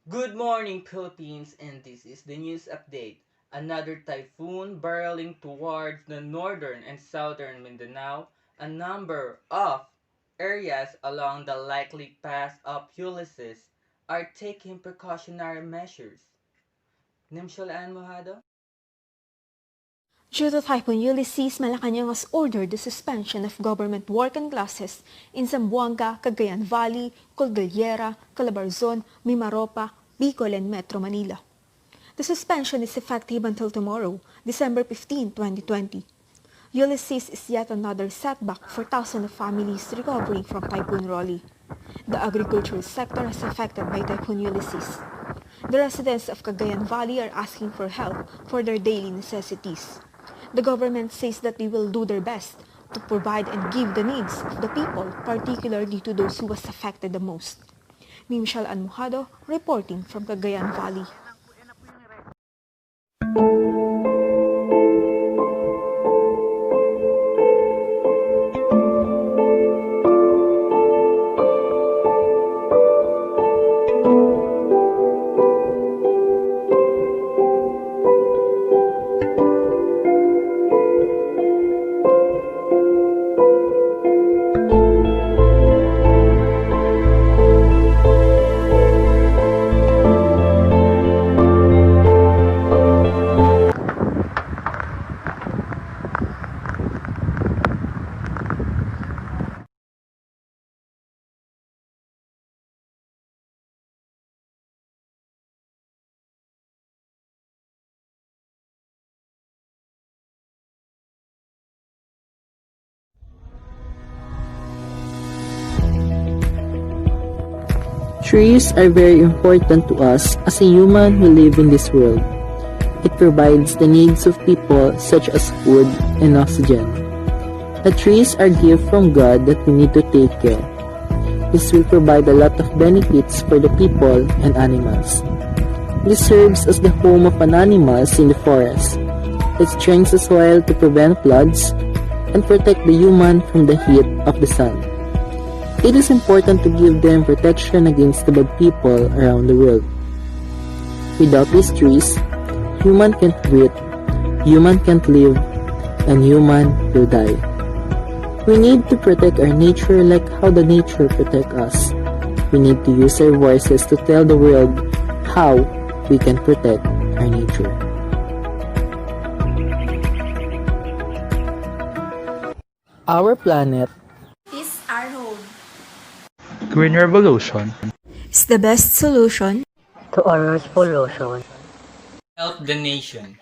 Good morning, Philippines, and this is the news update. Another typhoon barreling towards the northern and southern Mindanao. A number of areas along the likely path of Ulysses are taking precautionary measures. Nimshalaan Mohado? Due to Typhoon Ulysses, Malacanang has ordered the suspension of government work and classes in Zamboanga, Cagayan Valley, Cordillera, Calabarzon, Mimaropa, Bicol, and Metro Manila. The suspension is effective until tomorrow, December 15, 2020. Ulysses is yet another setback for thousands of families recovering from Typhoon Rolly. The agricultural sector is affected by Typhoon Ulysses. The residents of Cagayan Valley are asking for help for their daily necessities. The government says that they will do their best to provide and give the needs of the people, particularly to those who was affected the most. Mimshal Anmujado reporting from Cagayan Valley. Trees are very important to us as a human who live in this world. It provides the needs of people such as food and oxygen. The trees are gifts from God that we need to take care. This will provide a lot of benefits for the people and animals. This serves as the home of animals in the forest. It strengthens the soil to prevent floods and protect the human from the heat of the sun. It is important to give them protection against the bad people around the world. Without these trees, human can't breathe, human can't live, and human will die. We need to protect our nature like how the nature protects us. We need to use our voices to tell the world how we can protect our nature. Our planet Is our home. Green Revolution. Is the best solution. to Earth pollution. Help the nation.